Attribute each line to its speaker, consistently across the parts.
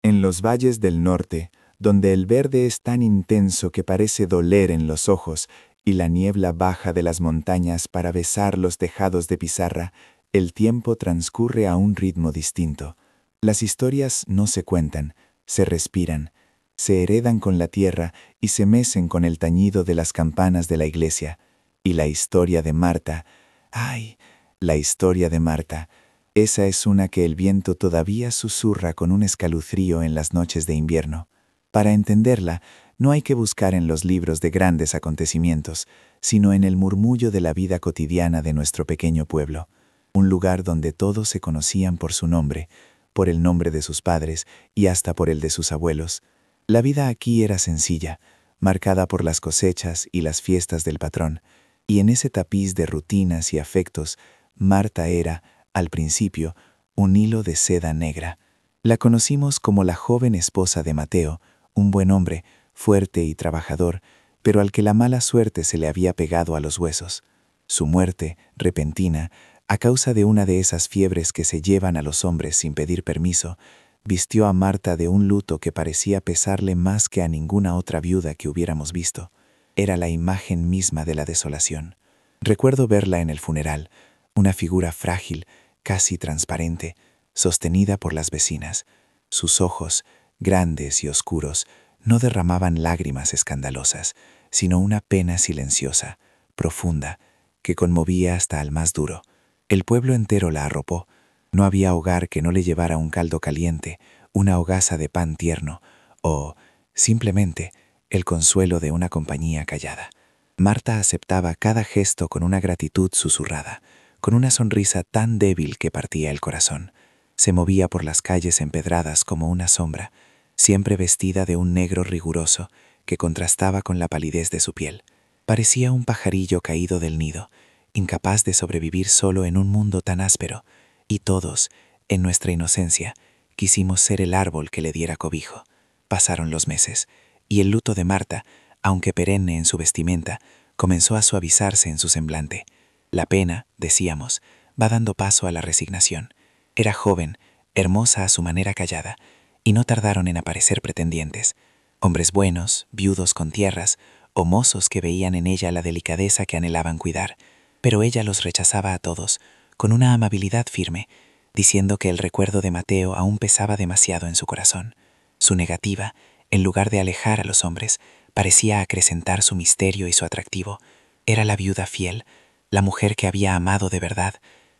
Speaker 1: En los valles del norte, donde el verde es tan intenso que parece doler en los ojos y la niebla baja de las montañas para besar los tejados de pizarra, el tiempo transcurre a un ritmo distinto. Las historias no se cuentan, se respiran, se heredan con la tierra y se mecen con el tañido de las campanas de la iglesia. Y la historia de Marta, ¡ay! La historia de Marta. Esa es una que el viento todavía susurra con un escalofrío en las noches de invierno. Para entenderla, no hay que buscar en los libros de grandes acontecimientos, sino en el murmullo de la vida cotidiana de nuestro pequeño pueblo, un lugar donde todos se conocían por su nombre, por el nombre de sus padres y hasta por el de sus abuelos. La vida aquí era sencilla, marcada por las cosechas y las fiestas del patrón, y en ese tapiz de rutinas y afectos, Marta era, al principio, un hilo de seda negra. La conocimos como la joven esposa de Mateo, un buen hombre, fuerte y trabajador, pero al que la mala suerte se le había pegado a los huesos. Su muerte, repentina, a causa de una de esas fiebres que se llevan a los hombres sin pedir permiso, vistió a Marta de un luto que parecía pesarle más que a ninguna otra viuda que hubiéramos visto. Era la imagen misma de la desolación. Recuerdo verla en el funeral, una figura frágil, casi transparente, sostenida por las vecinas. Sus ojos, grandes y oscuros, no derramaban lágrimas escandalosas, sino una pena silenciosa, profunda, que conmovía hasta al más duro. El pueblo entero la arropó. No había hogar que no le llevara un caldo caliente, una hogaza de pan tierno, o, simplemente, el consuelo de una compañía callada. Marta aceptaba cada gesto con una gratitud susurrada, con una sonrisa tan débil que partía el corazón. Se movía por las calles empedradas como una sombra, siempre vestida de un negro riguroso que contrastaba con la palidez de su piel. Parecía un pajarillo caído del nido, incapaz de sobrevivir solo en un mundo tan áspero, y todos, en nuestra inocencia, quisimos ser el árbol que le diera cobijo. Pasaron los meses, y el luto de Marta, aunque perenne en su vestimenta, comenzó a suavizarse en su semblante. La pena, decíamos, va dando paso a la resignación. Era joven, hermosa a su manera callada, y no tardaron en aparecer pretendientes. Hombres buenos, viudos con tierras, o mozos que veían en ella la delicadeza que anhelaban cuidar, pero ella los rechazaba a todos, con una amabilidad firme, diciendo que el recuerdo de Mateo aún pesaba demasiado en su corazón. Su negativa, en lugar de alejar a los hombres, parecía acrecentar su misterio y su atractivo. Era la viuda fiel, la mujer que había amado de verdad,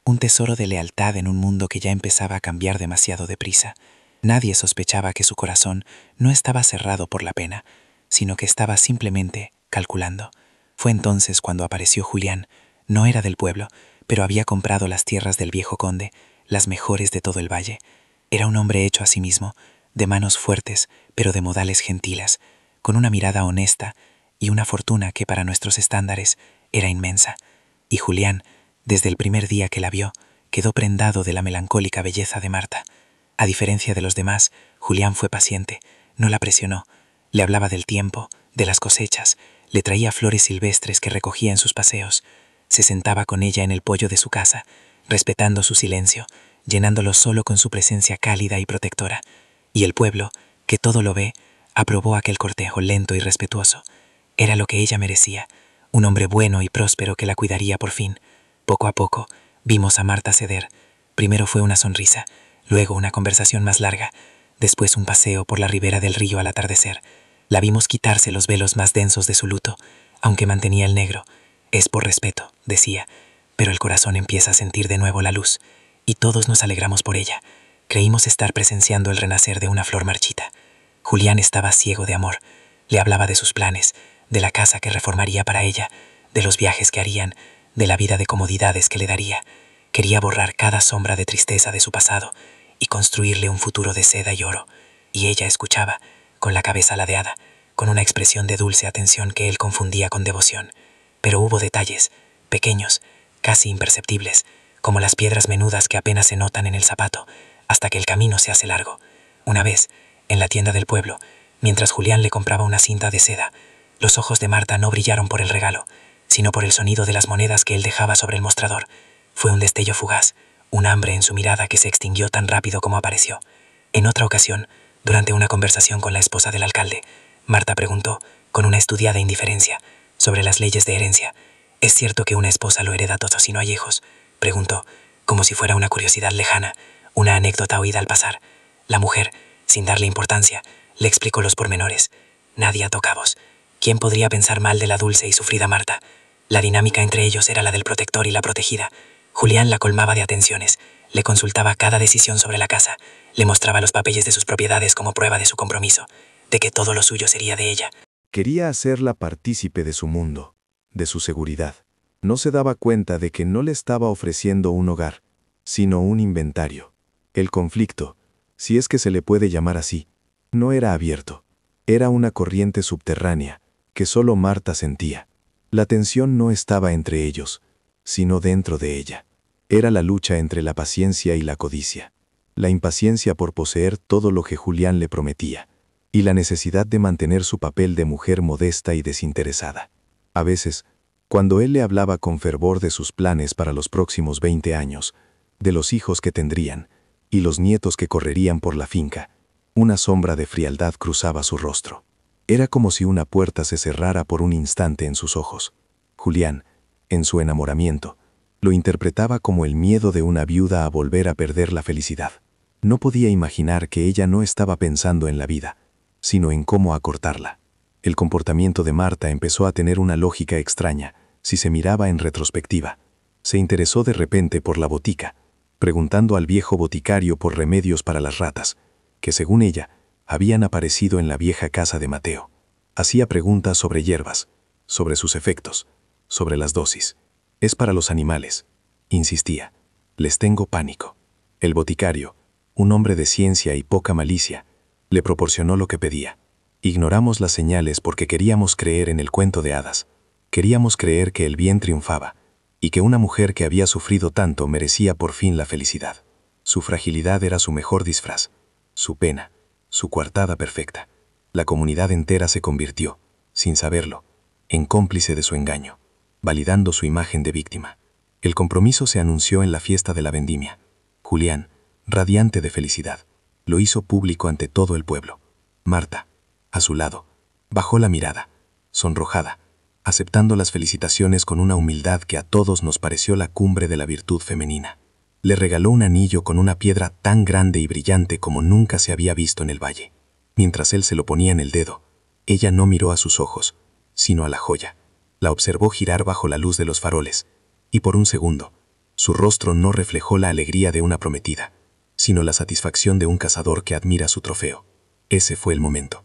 Speaker 1: un tesoro de lealtad en un mundo que ya empezaba a cambiar demasiado deprisa. Nadie sospechaba que su corazón no estaba cerrado por la pena, sino que estaba simplemente calculando. Fue entonces cuando apareció Julián. No era del pueblo, pero había comprado las tierras del viejo conde, las mejores de todo el valle. Era un hombre hecho a sí mismo, de manos fuertes, pero de modales gentiles, con una mirada honesta y una fortuna que para nuestros estándares era inmensa. Y Julián, desde el primer día que la vio, quedó prendado de la melancólica belleza de Marta. A diferencia de los demás, Julián fue paciente, no la presionó. Le hablaba del tiempo, de las cosechas, le traía flores silvestres que recogía en sus paseos. Se sentaba con ella en el poyo de su casa, respetando su silencio, llenándolo solo con su presencia cálida y protectora. Y el pueblo, que todo lo ve, aprobó aquel cortejo lento y respetuoso. Era lo que ella merecía, un hombre bueno y próspero que la cuidaría por fin. Poco a poco, vimos a Marta ceder. Primero fue una sonrisa, luego una conversación más larga, después un paseo por la ribera del río al atardecer. La vimos quitarse los velos más densos de su luto, aunque mantenía el negro. Es por respeto, decía, pero el corazón empieza a sentir de nuevo la luz, y todos nos alegramos por ella. Creímos estar presenciando el renacer de una flor marchita. Julián estaba ciego de amor. Le hablaba de sus planes, de la casa que reformaría para ella, de los viajes que harían, de la vida de comodidades que le daría. Quería borrar cada sombra de tristeza de su pasado y construirle un futuro de seda y oro. Y ella escuchaba, con la cabeza ladeada, con una expresión de dulce atención que él confundía con devoción. Pero hubo detalles, pequeños, casi imperceptibles, como las piedras menudas que apenas se notan en el zapato, hasta que el camino se hace largo. Una vez, en la tienda del pueblo, mientras Julián le compraba una cinta de seda, los ojos de Marta no brillaron por el regalo, sino por el sonido de las monedas que él dejaba sobre el mostrador. Fue un destello fugaz, un hambre en su mirada que se extinguió tan rápido como apareció. En otra ocasión,
Speaker 2: Durante una conversación con la esposa del alcalde, Marta preguntó, con una estudiada indiferencia, sobre las leyes de herencia. ¿Es cierto que una esposa lo hereda todo si no hay hijos? Preguntó, como si fuera una curiosidad lejana, una anécdota oída al pasar. La mujer, sin darle importancia, le explicó los pormenores. Nadie ató cabos. ¿Quién podría pensar mal de la dulce y sufrida Marta? La dinámica entre ellos era la del protector y la protegida. Julián la colmaba de atenciones, le consultaba cada decisión sobre la casa, le mostraba los papeles de sus propiedades como prueba de su compromiso, de que todo lo suyo sería de ella.
Speaker 3: Quería hacerla partícipe de su mundo, de su seguridad. No se daba cuenta de que no le estaba ofreciendo un hogar, sino un inventario. El conflicto, si es que se le puede llamar así, no era abierto. Era una corriente subterránea que solo Marta sentía. La tensión no estaba entre ellos, sino dentro de ella. Era la lucha entre la paciencia y la codicia. La impaciencia por poseer todo lo que Julián le prometía, y la necesidad de mantener su papel de mujer modesta y desinteresada. A veces, cuando él le hablaba con fervor de sus planes para los próximos 20 años, de los hijos que tendrían y los nietos que correrían por la finca, una sombra de frialdad cruzaba su rostro. Era como si una puerta se cerrara por un instante en sus ojos. Julián, en su enamoramiento, lo interpretaba como el miedo de una viuda a volver a perder la felicidad. No podía imaginar que ella no estaba pensando en la vida, sino en cómo acortarla. El comportamiento de Marta empezó a tener una lógica extraña, si se miraba en retrospectiva. Se interesó de repente por la botica, preguntando al viejo boticario por remedios para las ratas, que según ella, habían aparecido en la vieja casa de Mateo. Hacía preguntas sobre hierbas, sobre sus efectos, sobre las dosis. Es para los animales, insistía. Les tengo pánico. El boticario, un hombre de ciencia y poca malicia, le proporcionó lo que pedía. Ignoramos las señales porque queríamos creer en el cuento de hadas. Queríamos creer que el bien triunfaba y que una mujer que había sufrido tanto merecía por fin la felicidad. Su fragilidad era su mejor disfraz, su pena, su coartada perfecta. La comunidad entera se convirtió, sin saberlo, en cómplice de su engaño, validando su imagen de víctima. El compromiso se anunció en la fiesta de la vendimia. Julián, radiante de felicidad, lo hizo público ante todo el pueblo. Marta, a su lado, bajó la mirada, sonrojada, aceptando las felicitaciones con una humildad que a todos nos pareció la cumbre de la virtud femenina. Le regaló un anillo con una piedra tan grande y brillante como nunca se había visto en el valle. Mientras él se lo ponía en el dedo, ella no miró a sus ojos, sino a la joya. La observó girar bajo la luz de los faroles, y por un segundo, su rostro no reflejó la alegría de una prometida, sino la satisfacción de un cazador que admira su trofeo. Ese fue el momento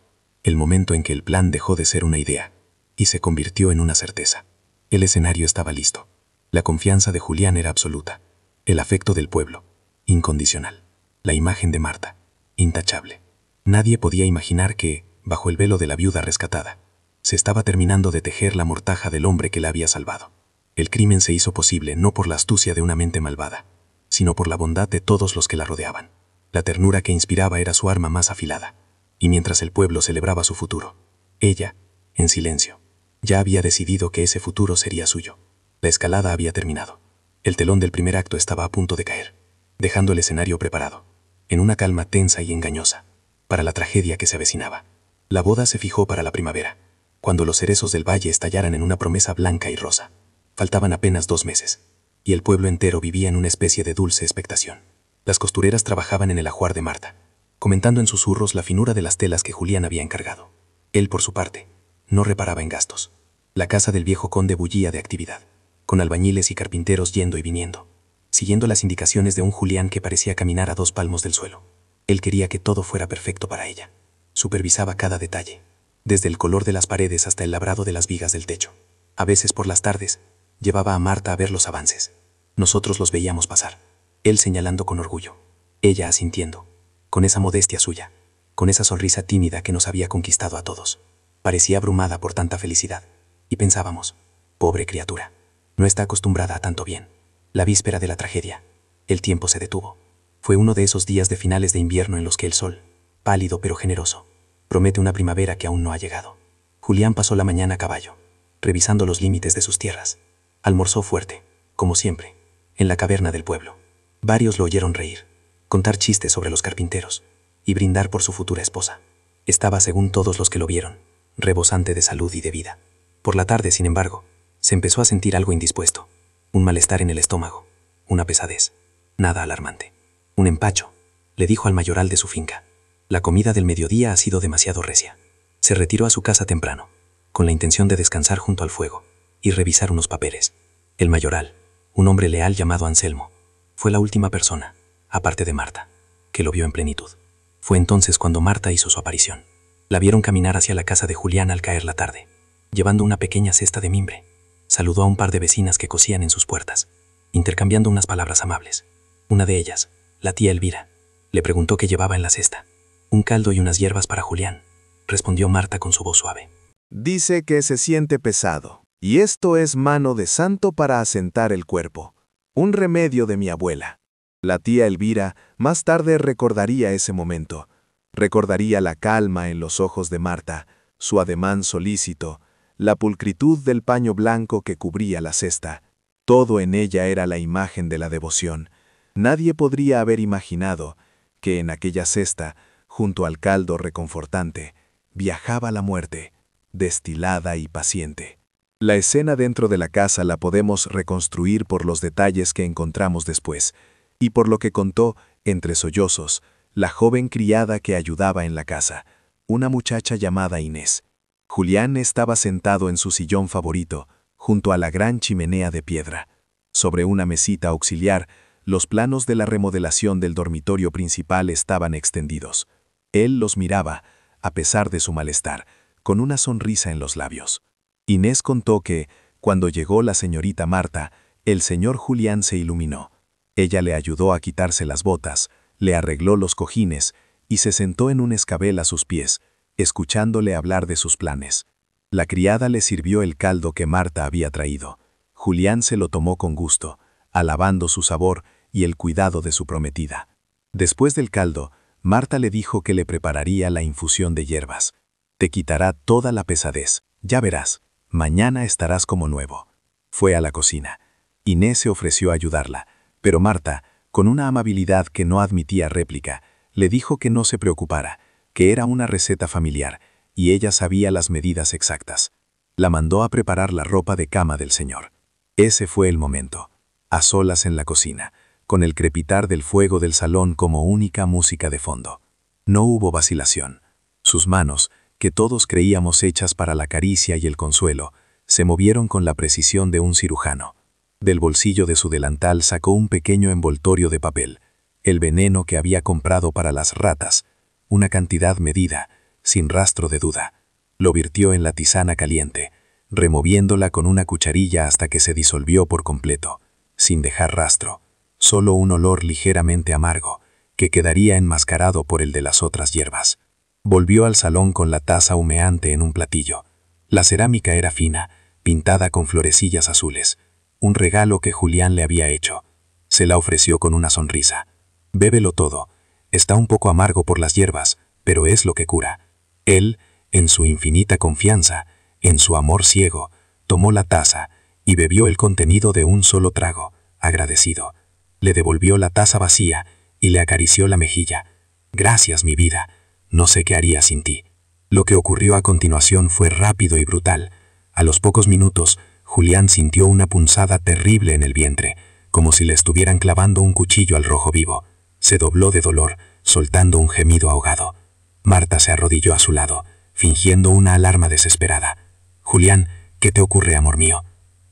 Speaker 3: en que el plan dejó de ser una idea y se convirtió en una certeza. El escenario estaba listo. La confianza de Julián era absoluta. El afecto del pueblo, incondicional. La imagen de Marta, intachable. Nadie podía imaginar que, bajo el velo de la viuda rescatada, se estaba terminando de tejer la mortaja del hombre que la había salvado. El crimen se hizo posible no por la astucia de una mente malvada, sino por la bondad de todos los que la rodeaban. La ternura que inspiraba era su arma más afilada, y mientras el pueblo celebraba su futuro, ella, en silencio, ya había decidido que ese futuro sería suyo. La escalada había terminado. El telón del primer acto estaba a punto de caer, dejando el escenario preparado, en una calma tensa y engañosa, para la tragedia que se avecinaba. La boda se fijó para la primavera, cuando los cerezos del valle estallaran en una promesa blanca y rosa. Faltaban apenas 2 meses, y el pueblo entero vivía en una especie de dulce expectación. Las costureras trabajaban en el ajuar de Marta, comentando en susurros la finura de las telas que Julián había encargado. Él, por su parte, no reparaba en gastos. La casa del viejo conde bullía de actividad, con albañiles y carpinteros yendo y viniendo, siguiendo las indicaciones de un Julián que parecía caminar a 2 palmos del suelo. Él quería que todo fuera perfecto para ella. Supervisaba cada detalle, desde el color de las paredes hasta el labrado de las vigas del techo. A veces por las tardes, llevaba a Marta a ver los avances. Nosotros los veíamos pasar, él señalando con orgullo, ella asintiendo, con esa modestia suya, con esa sonrisa tímida que nos había conquistado a todos. Parecía abrumada por tanta felicidad, y pensábamos, pobre criatura, no está acostumbrada a tanto bien. La víspera de la tragedia, el tiempo se detuvo. Fue uno de esos días de finales de invierno en los que el sol, pálido pero generoso, promete una primavera que aún no ha llegado. Julián pasó la mañana a caballo, revisando los límites de sus tierras. Almorzó fuerte, como siempre, en la caverna del pueblo. Varios lo oyeron reír, contar chistes sobre los carpinteros,
Speaker 2: y brindar por su futura esposa. Estaba, según todos los que lo vieron, rebosante de salud y de vida. Por la tarde, sin embargo, se empezó a sentir algo indispuesto, un malestar en el estómago, una pesadez, nada alarmante. Un empacho, le dijo al mayoral de su finca. La comida del mediodía ha sido demasiado recia. Se retiró a su casa temprano, con la intención de descansar junto al fuego y revisar unos papeles. El mayoral, un hombre leal llamado Anselmo, fue la última persona, aparte de Marta, que lo vio en plenitud. Fue entonces cuando Marta hizo su aparición. La vieron caminar hacia la casa de Julián al caer la tarde, llevando una pequeña cesta de mimbre. Saludó a un par de vecinas que cosían en sus puertas, intercambiando unas palabras amables. Una de ellas, la tía Elvira, le preguntó qué llevaba en la cesta. Un caldo y unas hierbas para Julián, respondió Marta con su voz suave.
Speaker 3: Dice que se siente pesado, y esto es mano de santo para asentar el cuerpo. Un remedio de mi abuela. La tía Elvira más tarde recordaría ese momento. Recordaría la calma en los ojos de Marta, su ademán solícito, la pulcritud del paño blanco que cubría la cesta. Todo en ella era la imagen de la devoción. Nadie podría haber imaginado que en aquella cesta, junto al caldo reconfortante, viajaba la muerte, destilada y paciente. La escena dentro de la casa la podemos reconstruir por los detalles que encontramos después, y por lo que contó, entre sollozos, la joven criada que ayudaba en la casa, una muchacha llamada Inés. Julián estaba sentado en su sillón favorito, junto a la gran chimenea de piedra. Sobre una mesita auxiliar, los planos de la remodelación del dormitorio principal estaban extendidos. Él los miraba, a pesar de su malestar, con una sonrisa en los labios. Inés contó que, cuando llegó la señorita Marta, el señor Julián se iluminó. Ella le ayudó a quitarse las botas, le arregló los cojines y se sentó en un escabel a sus pies, escuchándole hablar de sus planes. La criada le sirvió el caldo que Marta había traído. Julián se lo tomó con gusto, alabando su sabor y el cuidado de su prometida. Después del caldo, Marta le dijo que le prepararía la infusión de hierbas. Te quitará toda la pesadez, ya verás, mañana estarás como nuevo. Fue a la cocina. Inés se ofreció a ayudarla, pero Marta, con una amabilidad que no admitía réplica, le dijo que no se preocupara, que era una receta familiar, y ella sabía las medidas exactas. La mandó a preparar la ropa de cama del señor. Ese fue el momento, a solas en la cocina, con el crepitar del fuego del salón como única música de fondo. No hubo vacilación. Sus manos, que todos creíamos hechas para la caricia y el consuelo, se movieron con la precisión de un cirujano. Del bolsillo de su delantal sacó un pequeño envoltorio de papel, el veneno que había comprado para las ratas, una cantidad medida, sin rastro de duda. Lo virtió en la tisana caliente, removiéndola con una cucharilla hasta que se disolvió por completo, sin dejar rastro, solo un olor ligeramente amargo, que quedaría enmascarado por el de las otras hierbas. Volvió al salón con la taza humeante en un platillo. La cerámica era fina, pintada con florecillas azules, un regalo que Julián le había hecho. Se la ofreció con una sonrisa. Bébelo todo. Está un poco amargo por las hierbas, pero es lo que cura. Él, en su infinita confianza, en su amor ciego, tomó la taza y bebió el contenido de un solo trago, agradecido. Le devolvió la taza vacía y le acarició la mejilla. Gracias, mi vida. No sé qué haría sin ti. Lo que ocurrió a continuación fue rápido y brutal. A los pocos minutos, Julián sintió una punzada terrible en el vientre, como si le estuvieran clavando un cuchillo al rojo vivo. Se dobló de dolor, soltando un gemido ahogado. Marta se arrodilló a su lado, fingiendo una alarma desesperada. «Julián, ¿qué te ocurre, amor mío?»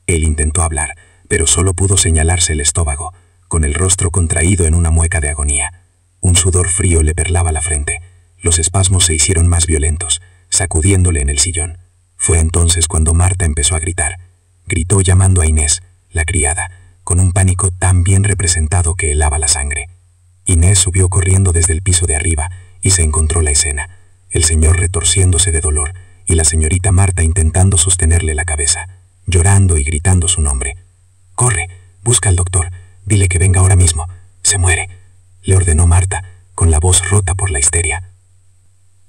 Speaker 3: Él intentó hablar, pero solo pudo señalarse el estómago, con el rostro contraído en una mueca de agonía. Un sudor frío le perlaba la frente. Los espasmos se hicieron más violentos, sacudiéndole en el sillón. Fue entonces cuando Marta empezó a gritar. Gritó llamando a Inés, la criada, con un pánico tan bien representado que helaba la sangre. Inés subió corriendo desde el piso de arriba y se encontró la escena, el señor retorciéndose de dolor y la señorita Marta intentando sostenerle la cabeza, llorando y gritando su nombre. «Corre, busca al doctor, dile que venga ahora mismo, se muere», le ordenó Marta, con la voz rota por la histeria.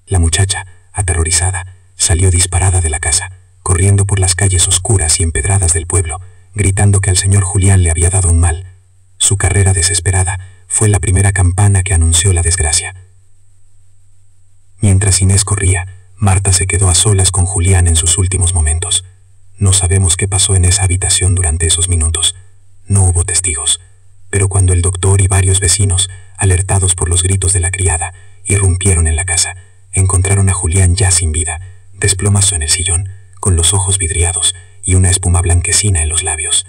Speaker 3: La muchacha, aterrorizada, salió disparada de la casa, corriendo por las calles oscuras y empedradas del pueblo, gritando que al señor Julián le había dado un mal. Su carrera desesperada fue la primera campana que anunció la desgracia.
Speaker 2: Mientras Inés corría, Marta se quedó a solas con Julián en sus últimos momentos. No sabemos qué pasó en esa habitación durante esos minutos. No hubo testigos. Pero cuando el doctor y varios vecinos, alertados por los gritos de la criada, irrumpieron en la casa, encontraron a Julián ya sin vida, desplomado en el sillón, con los ojos vidriados y una espuma blanquecina en los labios.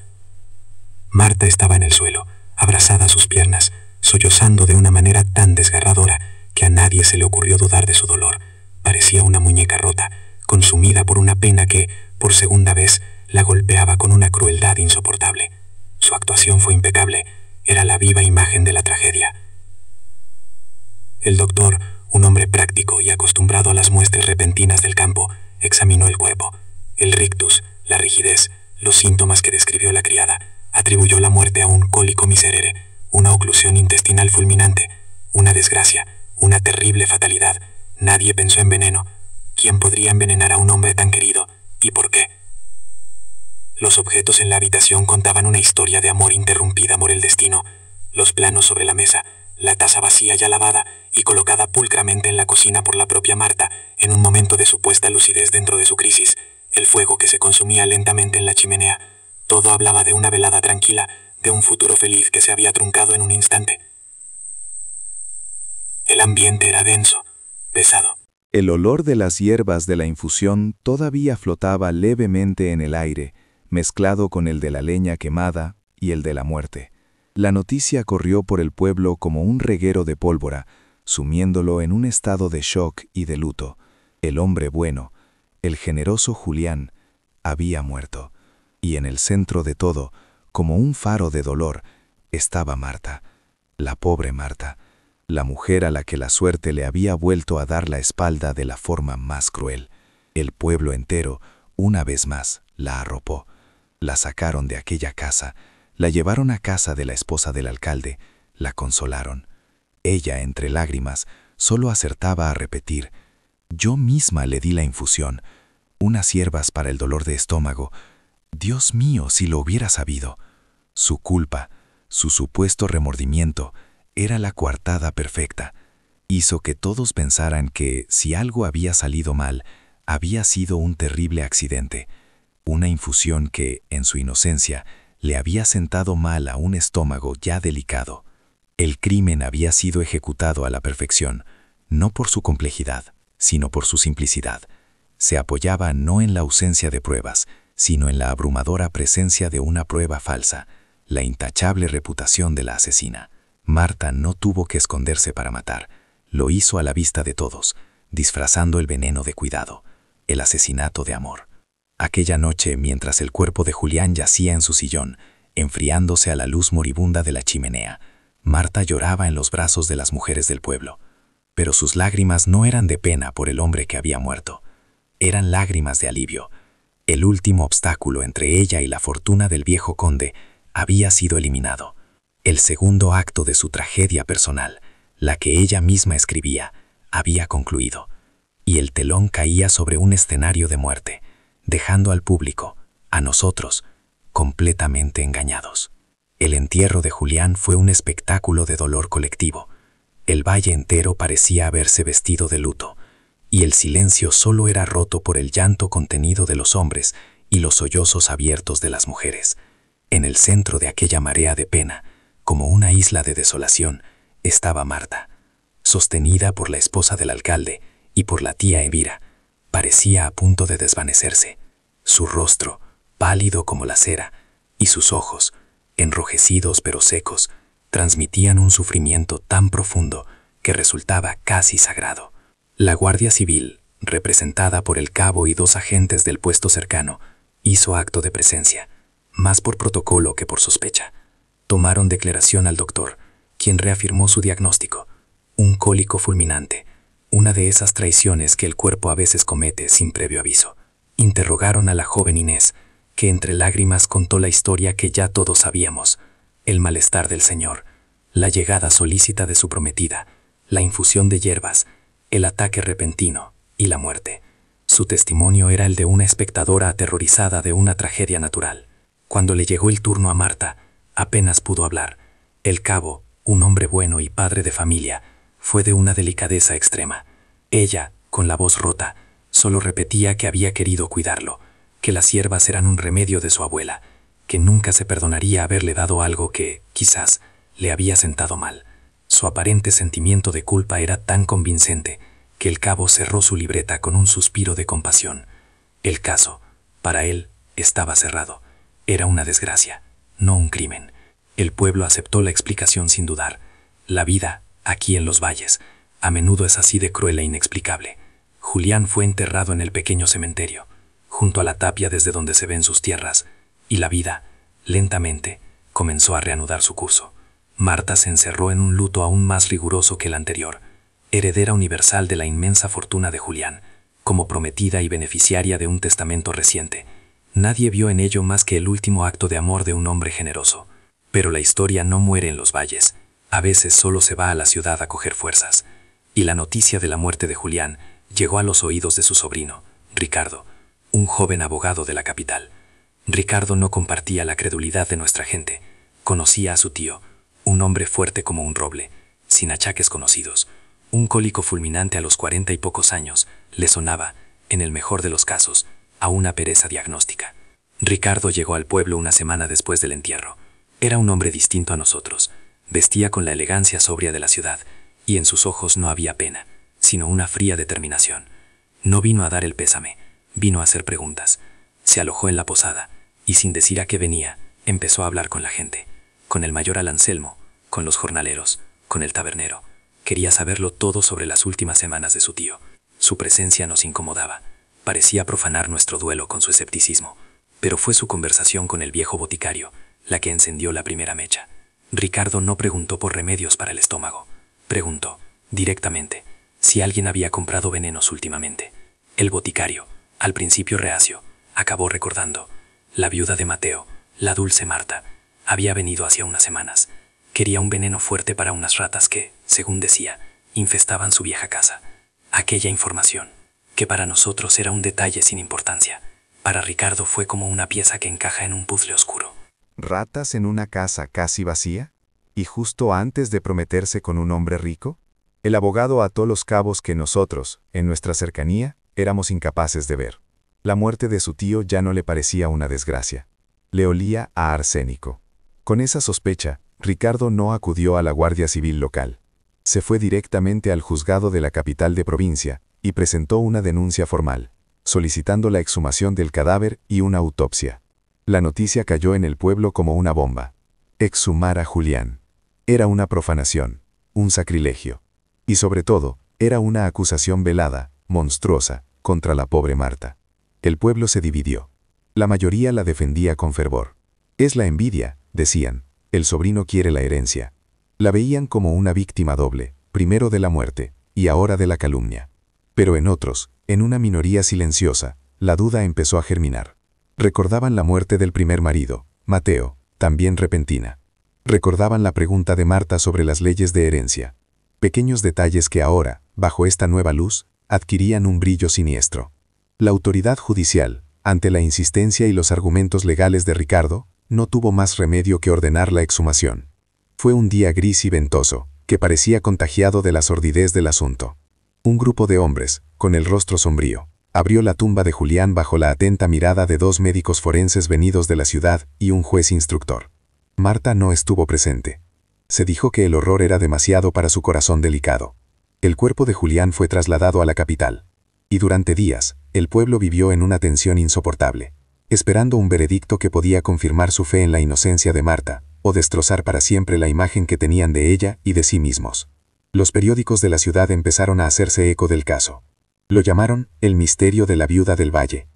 Speaker 2: Marta estaba en el suelo, abrazada a sus piernas, sollozando de una manera tan desgarradora que a nadie se le ocurrió dudar de su dolor. Parecía una muñeca rota, consumida por una pena que, por segunda vez, la golpeaba con una crueldad insoportable. Su actuación fue impecable, era la viva imagen de la tragedia. El doctor, un hombre práctico y acostumbrado a las muestras repentinas del campo, examinó el cuerpo. El rictus, la rigidez, los síntomas que describió la criada, atribuyó la muerte a un cólico miserere, una oclusión intestinal fulminante, una desgracia, una terrible fatalidad. Nadie pensó en veneno. ¿Quién podría envenenar a un hombre tan querido? ¿Y por qué? Los objetos en la habitación contaban una historia de amor interrumpida por el destino. Los planos sobre la mesa, la taza vacía ya lavada y colocada pulcramente en la cocina por la propia Marta, en un momento de supuesta lucidez dentro de su crisis, el fuego que se consumía lentamente en la chimenea. Todo hablaba de una velada tranquila, de un futuro feliz que se había truncado en un instante. El ambiente era denso, pesado.
Speaker 1: El olor de las hierbas de la infusión todavía flotaba levemente en el aire, mezclado con el de la leña quemada y el de la muerte. La noticia corrió por el pueblo como un reguero de pólvora, sumiéndolo en un estado de shock y de luto. El hombre bueno, el generoso Julián, había muerto. Y en el centro de todo, como un faro de dolor, estaba Marta, la pobre Marta, la mujer a la que la suerte le había vuelto a dar la espalda de la forma más cruel. El pueblo entero, una vez más, la arropó. La sacaron de aquella casa, la llevaron a casa de la esposa del alcalde, la consolaron. Ella, entre lágrimas, solo acertaba a repetir: «Yo misma le di la infusión, unas hierbas para el dolor de estómago. Dios mío, si lo hubiera sabido». Su culpa, su supuesto remordimiento, era la coartada perfecta. Hizo que todos pensaran que, si algo había salido mal, había sido un terrible accidente, una infusión que, en su inocencia, le había sentado mal a un estómago ya delicado. El crimen había sido ejecutado a la perfección, no por su complejidad, sino por su simplicidad. Se apoyaba no en la ausencia de pruebas, sino en la abrumadora presencia de una prueba falsa, la intachable reputación de la asesina. Marta no tuvo que esconderse para matar, lo hizo a la vista de todos, disfrazando el veneno de cuidado, el asesinato de amor. Aquella noche, mientras el cuerpo de Julián yacía en su sillón, enfriándose a la luz moribunda de la chimenea, Marta lloraba en los brazos de las mujeres del pueblo. Pero sus lágrimas no eran de pena por el hombre que había muerto. Eran lágrimas de alivio. El último obstáculo entre ella y la fortuna del viejo conde había sido eliminado. El segundo acto de su tragedia personal, la que ella misma escribía, había concluido. Y el telón caía sobre un escenario de muerte, dejando al público, a nosotros, completamente engañados. El entierro de Julián fue un espectáculo de dolor colectivo. El valle entero parecía haberse vestido de luto, y el silencio solo era roto por el llanto contenido de los hombres y los sollozos abiertos de las mujeres. En el centro de aquella marea de pena, como una isla de desolación, estaba Marta, sostenida por la esposa del alcalde y por la tía Elvira. Parecía a punto de desvanecerse. Su rostro, pálido como la cera, y sus ojos, enrojecidos pero secos, transmitían un sufrimiento tan profundo que resultaba casi sagrado. La Guardia Civil, representada por el cabo y 2 agentes del puesto cercano, hizo acto de presencia, más por protocolo que por sospecha. Tomaron declaración al doctor, quien reafirmó su diagnóstico: un cólico fulminante, una de esas traiciones que el cuerpo a veces comete sin previo aviso. Interrogaron a la joven Inés, que entre lágrimas contó la historia que ya todos sabíamos: el malestar del señor, la llegada solícita de su prometida, la infusión de hierbas, el ataque repentino y la muerte. Su testimonio era el de una espectadora aterrorizada de una tragedia natural. Cuando le llegó el turno a Marta, apenas pudo hablar. El cabo, un hombre bueno y padre de familia, fue de una delicadeza extrema. Ella,
Speaker 2: con la voz rota, solo repetía que había querido cuidarlo, que las hierbas eran un remedio de su abuela, que nunca se perdonaría haberle dado algo que, quizás, le había sentado mal. Su aparente sentimiento de culpa era tan convincente que el cabo cerró su libreta con un suspiro de compasión. El caso, para él, estaba cerrado. Era una desgracia, no un crimen. El pueblo aceptó la explicación sin dudar. La vida, aquí en los valles, a menudo es así de cruel e inexplicable. Julián fue enterrado en el pequeño cementerio, junto a la tapia desde donde se ven sus tierras, y la vida, lentamente, comenzó a reanudar su curso. Marta se encerró en un luto aún más riguroso que el anterior, heredera universal de la inmensa fortuna de Julián, como prometida y beneficiaria de un testamento reciente. Nadie vio en ello más que el último acto de amor de un hombre generoso. Pero la historia no muere en los valles. A veces solo se va a la ciudad a coger fuerzas. Y la noticia de la muerte de Julián llegó a los oídos de su sobrino, Ricardo, un joven abogado de la capital. Ricardo no compartía la credulidad de nuestra gente. Conocía a su tío, un hombre fuerte como un roble, sin achaques conocidos. Un cólico fulminante a los 40 y pocos años le sonaba, en el mejor de los casos, a una pereza diagnóstica. Ricardo llegó al pueblo una semana después del entierro. Era un hombre distinto a nosotros. Vestía con la elegancia sobria de la ciudad, y en sus ojos no había pena, sino una fría determinación. No vino a dar el pésame, vino a hacer preguntas. Se alojó en la posada, y sin decir a qué venía, empezó a hablar con la gente, con el mayoral Anselmo, con los jornaleros, con el tabernero. Quería saberlo todo sobre las últimas semanas de su tío. Su presencia nos incomodaba. Parecía profanar nuestro duelo con su escepticismo, pero fue su conversación con el viejo boticario la que encendió la primera mecha. Ricardo no preguntó por remedios para el estómago. Preguntó, directamente, si alguien había comprado venenos últimamente. El boticario, al principio reacio, acabó recordando. La viuda de Mateo, la dulce Marta, había venido hacía unas semanas. Quería un veneno fuerte para unas ratas que, según decía, infestaban su vieja casa. Aquella información, que para nosotros era un detalle sin importancia, para Ricardo fue como una pieza que encaja en un puzzle oscuro.
Speaker 1: ¿Ratas en una casa casi vacía? ¿Y justo antes de prometerse con un hombre rico? El abogado ató los cabos que nosotros, en nuestra cercanía, éramos incapaces de ver. La muerte de su tío ya no le parecía una desgracia. Le olía a arsénico. Con esa sospecha, Ricardo no acudió a la Guardia Civil local. Se fue directamente al juzgado de la capital de provincia y presentó una denuncia formal, solicitando la exhumación del cadáver y una autopsia. La noticia cayó en el pueblo como una bomba. Exhumar a Julián. Era una profanación, un sacrilegio. Y sobre todo, era una acusación velada, monstruosa, contra la pobre Marta. El pueblo se dividió. La mayoría la defendía con fervor. Es la envidia, decían. El sobrino quiere la herencia. La veían como una víctima doble, primero de la muerte, y ahora de la calumnia. Pero en otros, en una minoría silenciosa, la duda empezó a germinar. Recordaban la muerte del primer marido, Mateo, también repentina. Recordaban la pregunta de Marta sobre las leyes de herencia. Pequeños detalles que ahora, bajo esta nueva luz, adquirían un brillo siniestro. La autoridad judicial, ante la insistencia y los argumentos legales de Ricardo, no tuvo más remedio que ordenar la exhumación. Fue un día gris y ventoso, que parecía contagiado de la sordidez del asunto. Un grupo de hombres, con el rostro sombrío, abrió la tumba de Julián bajo la atenta mirada de 2 médicos forenses venidos de la ciudad y un juez instructor. Marta no estuvo presente. Se dijo que el horror era demasiado para su corazón delicado. El cuerpo de Julián fue trasladado a la capital. Y durante días, el pueblo vivió en una tensión insoportable, esperando un veredicto que podía confirmar su fe en la inocencia de Marta, o destrozar para siempre la imagen que tenían de ella y de sí mismos. Los periódicos de la ciudad empezaron a hacerse eco del caso. Lo llamaron el misterio de la viuda del valle.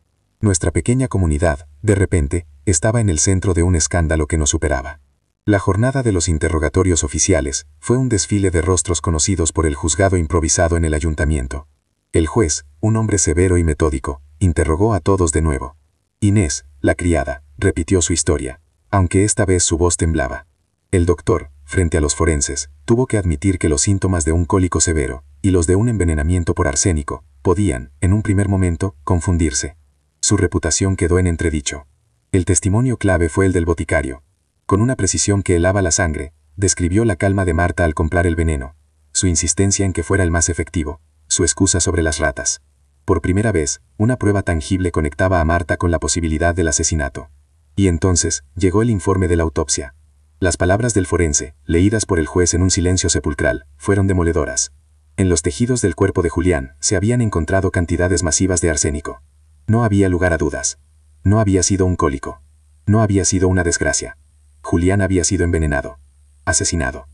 Speaker 1: Nuestra pequeña comunidad, de repente, estaba en el centro de un escándalo que nos superaba. La jornada de los interrogatorios oficiales fue un desfile de rostros conocidos por el juzgado improvisado en el ayuntamiento. El juez, un hombre severo y metódico, interrogó a todos de nuevo. Inés, la criada, repitió su historia, aunque esta vez su voz temblaba. El doctor, frente a los forenses, tuvo que admitir que los síntomas de un cólico severo y los de un envenenamiento por arsénico podían, en un primer momento, confundirse. Su reputación quedó en entredicho. El testimonio clave fue el del boticario. Con una precisión que helaba la sangre, describió la calma de Marta al comprar el veneno, su insistencia en que fuera el más efectivo,
Speaker 4: su excusa sobre las ratas. Por primera vez, una prueba tangible conectaba a Marta con la posibilidad del asesinato. Y entonces, llegó el informe de la autopsia. Las palabras del forense, leídas por el juez en un silencio sepulcral, fueron demoledoras. En los tejidos del cuerpo de Julián se habían encontrado cantidades masivas de arsénico. No había lugar a dudas. No había sido un cólico. No había sido una desgracia. Julián había sido envenenado. Asesinado.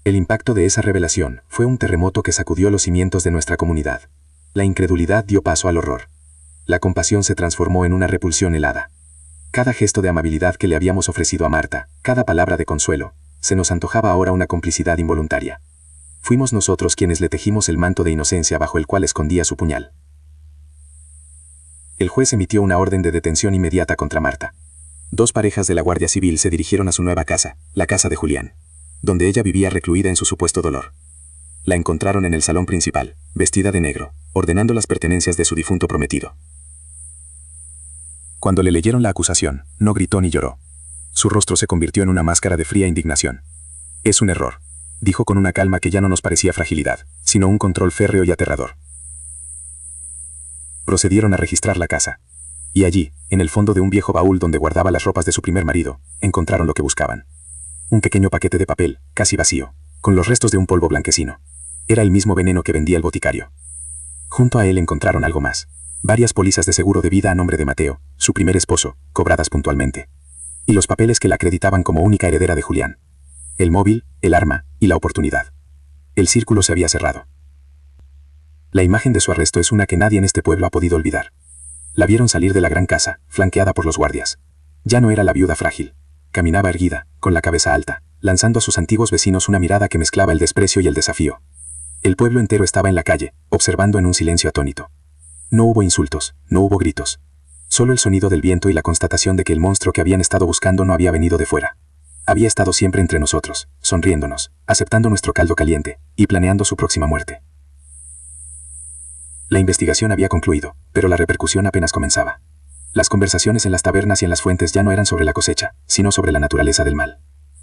Speaker 4: El impacto de esa revelación fue un terremoto que sacudió los cimientos de nuestra comunidad. La incredulidad dio paso al horror. La compasión se transformó en una repulsión helada. Cada gesto de amabilidad que le habíamos ofrecido a Marta, cada palabra de consuelo, se nos antojaba ahora una complicidad involuntaria. Fuimos nosotros quienes le tejimos el manto de inocencia bajo el cual escondía su puñal. El juez emitió una orden de detención inmediata contra Marta. 2 parejas de la Guardia Civil se dirigieron a su nueva casa, la casa de Julián, donde ella vivía recluida en su supuesto dolor. La encontraron en el salón principal, vestida de negro, ordenando las pertenencias de su difunto prometido. Cuando le leyeron la acusación, no gritó ni lloró. Su rostro se convirtió en una máscara de fría indignación. «Es un error», dijo con una calma que ya no nos parecía fragilidad, sino un control férreo y aterrador. Procedieron a registrar la casa. Y allí, en el fondo de un viejo baúl donde guardaba las ropas de su primer marido, encontraron lo que buscaban. Un pequeño paquete de papel, casi vacío, con los restos de un polvo blanquecino. Era el mismo veneno que vendía el boticario. Junto a él encontraron algo más. Varias pólizas de seguro de vida a nombre de Mateo, su primer esposo, cobradas puntualmente. Y los papeles que la acreditaban como única heredera de Julián. El móvil, el arma y la oportunidad. El círculo se había cerrado. La imagen de su arresto es una que nadie en este pueblo ha podido olvidar. La vieron salir de la gran casa, flanqueada por los guardias. Ya no era la viuda frágil. Caminaba erguida, con la cabeza alta, lanzando a sus antiguos vecinos una mirada que mezclaba el desprecio y el desafío. El pueblo entero estaba en la calle, observando en un silencio atónito. No hubo insultos, no hubo gritos. Solo el sonido del viento y la constatación de que el monstruo que habían estado buscando no había venido de fuera. Había estado siempre entre nosotros, sonriéndonos, aceptando nuestro caldo caliente, y planeando su próxima muerte. La investigación había concluido, pero la repercusión apenas comenzaba. Las conversaciones en las tabernas y en las fuentes ya no eran sobre la cosecha, sino sobre la naturaleza del mal.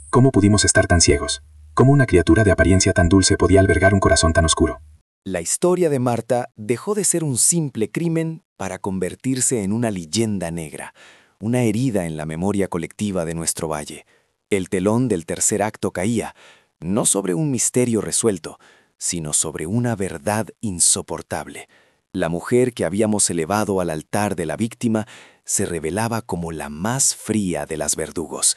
Speaker 4: ¿Cómo pudimos estar tan ciegos? ¿Cómo una criatura de apariencia tan dulce podía albergar un corazón tan oscuro?
Speaker 5: La historia de Marta dejó de ser un simple crimen para convertirse en una leyenda negra, una herida en la memoria colectiva de nuestro valle. El telón del tercer acto caía, no sobre un misterio resuelto, sino sobre una verdad insoportable. La mujer que habíamos elevado al altar de la víctima se revelaba como la más fría de las verdugos.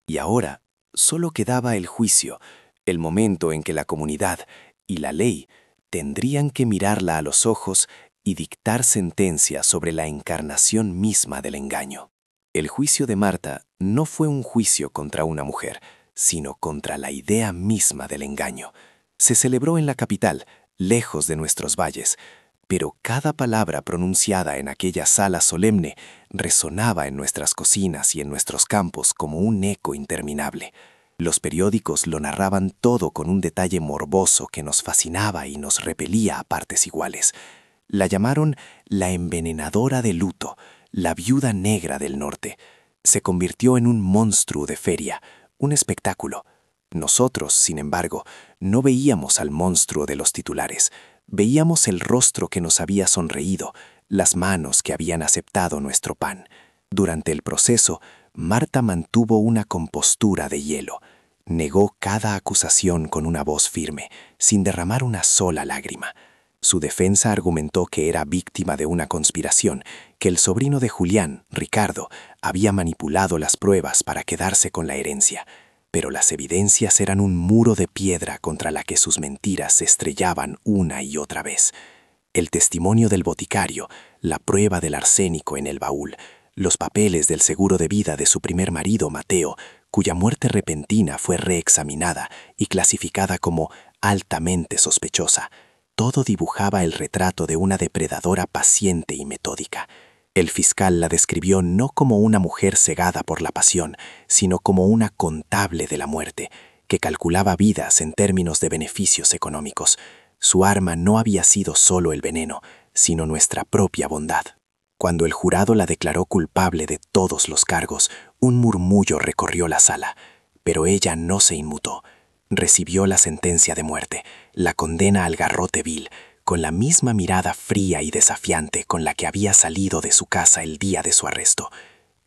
Speaker 5: Y ahora solo quedaba el juicio, el momento en que la comunidad y la ley tendrían que mirarla a los ojos y dictar sentencia sobre la encarnación misma del engaño. El juicio de Marta no fue un juicio contra una mujer, sino contra la idea misma del engaño. Se celebró en la capital, lejos de nuestros valles, pero cada palabra pronunciada en aquella sala solemne resonaba en nuestras cocinas y en nuestros campos como un eco interminable. Los periódicos lo narraban todo con un detalle morboso que nos fascinaba y nos repelía a partes iguales. La llamaron la envenenadora de luto, la viuda negra del norte. Se convirtió en un monstruo de feria, un espectáculo. Nosotros, sin embargo, no veíamos al monstruo de los titulares. Veíamos el rostro que nos había sonreído, las manos que habían aceptado nuestro pan. Durante el proceso, Marta mantuvo una compostura de hielo. Negó cada acusación con una voz firme, sin derramar una sola lágrima. Su defensa argumentó que era víctima de una conspiración, que el sobrino de Julián, Ricardo, había manipulado las pruebas para quedarse con la herencia. Pero las evidencias eran un muro de piedra contra la que sus mentiras se estrellaban una y otra vez. El testimonio del boticario, la prueba del arsénico en el baúl, los papeles del seguro de vida de su primer marido, Mateo, cuya muerte repentina fue reexaminada y clasificada como altamente sospechosa. Todo dibujaba el retrato de una depredadora paciente y metódica. El fiscal la describió no como una mujer cegada por la pasión, sino como una contable de la muerte, que calculaba vidas en términos de beneficios económicos. Su arma no había sido solo el veneno, sino nuestra propia bondad. Cuando el jurado la declaró culpable de todos los cargos, un murmullo recorrió la sala, pero ella no se inmutó. Recibió la sentencia de muerte, la condena al garrote vil, con la misma mirada fría y desafiante con la que había salido de su casa el día de su arresto.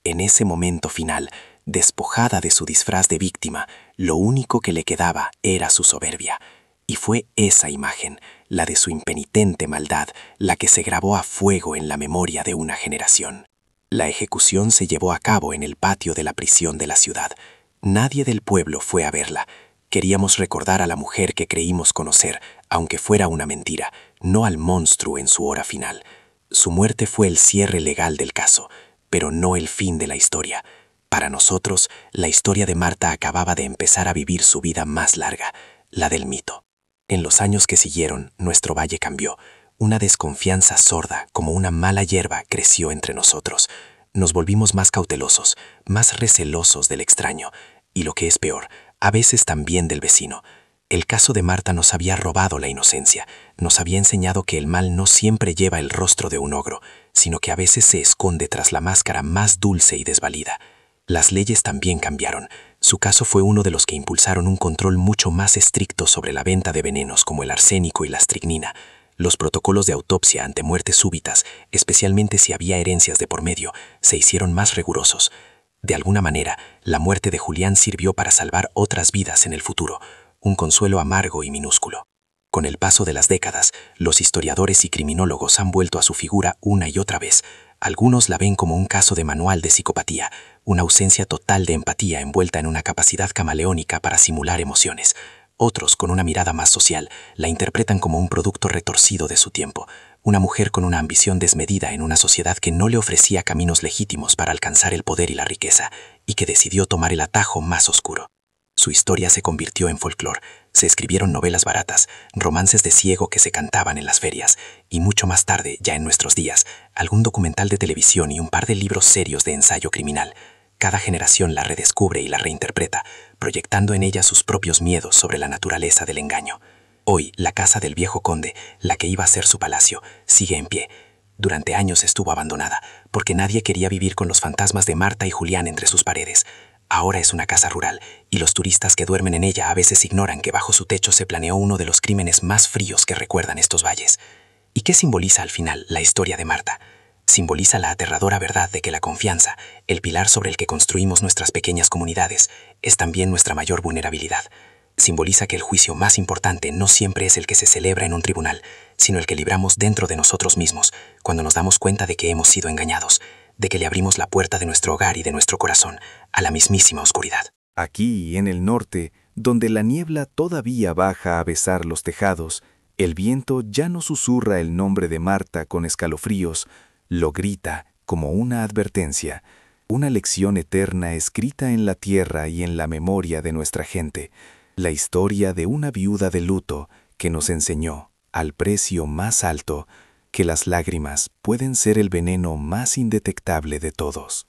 Speaker 5: En ese momento final, despojada de su disfraz de víctima, lo único que le quedaba era su soberbia. Y fue esa imagen, la de su impenitente maldad, la que se grabó a fuego en la memoria de una generación. La ejecución se llevó a cabo en el patio de la prisión de la ciudad. Nadie del pueblo fue a verla. Queríamos recordar a la mujer que creímos conocer, aunque fuera una mentira, no al monstruo en su hora final. Su muerte fue el cierre legal del caso, pero no el fin de la historia. Para nosotros, la historia de Marta acababa de empezar a vivir su vida más larga, la del mito. En los años que siguieron, nuestro valle cambió. Una desconfianza sorda, como una mala hierba, creció entre nosotros. Nos volvimos más cautelosos, más recelosos del extraño, y lo que es peor, a veces también del vecino. El caso de Marta nos había robado la inocencia, nos había enseñado que el mal no siempre lleva el rostro de un ogro, sino que a veces se esconde tras la máscara más dulce y desvalida. Las leyes también cambiaron. Su caso fue uno de los que impulsaron un control mucho más estricto sobre la venta de venenos como el arsénico y la estricnina. Los protocolos de autopsia ante muertes súbitas, especialmente si había herencias de por medio, se hicieron más rigurosos. De alguna manera, la muerte de Julián sirvió para salvar otras vidas en el futuro, un consuelo amargo y minúsculo. Con el paso de las décadas, los historiadores y criminólogos han vuelto a su figura una y otra vez. Algunos la ven como un caso de manual de psicopatía, una ausencia total de empatía envuelta en una capacidad camaleónica para simular emociones. Otros, con una mirada más social, la interpretan como un producto retorcido de su tiempo, una mujer con una ambición desmedida en una sociedad que no le ofrecía caminos legítimos para alcanzar el poder y la riqueza, y que decidió tomar el atajo más oscuro. Su historia se convirtió en folclore, se escribieron novelas baratas, romances de ciego que se cantaban en las ferias, y mucho más tarde, ya en nuestros días, algún documental de televisión y un par de libros serios de ensayo criminal. Cada generación la redescubre y la reinterpreta, proyectando en ella sus propios miedos sobre la naturaleza del engaño. Hoy, la casa del viejo conde, la que iba a ser su palacio, sigue en pie. Durante años estuvo abandonada, porque nadie quería vivir con los fantasmas de Marta y Julián entre sus paredes. Ahora es una casa rural, y los turistas que duermen en ella a veces ignoran que bajo su techo se planeó uno de los crímenes más fríos que recuerdan estos valles. ¿Y qué simboliza al final la historia de Marta? Simboliza la aterradora verdad de que la confianza, el pilar sobre el que construimos nuestras pequeñas comunidades, es también nuestra mayor vulnerabilidad. Simboliza que el juicio más importante no siempre es el que se celebra en un tribunal, sino el que libramos dentro de nosotros mismos, cuando nos damos cuenta de que hemos sido engañados, de que le abrimos la puerta de nuestro hogar y de nuestro corazón a la mismísima oscuridad.
Speaker 1: Aquí, en el norte, donde la niebla todavía baja a besar los tejados, el viento ya no susurra el nombre de Marta con escalofríos, lo grita como una advertencia, una lección eterna escrita en la tierra y en la memoria de nuestra gente, la historia de una viuda de luto que nos enseñó, al precio más alto, que las lágrimas pueden ser el veneno más indetectable de todos.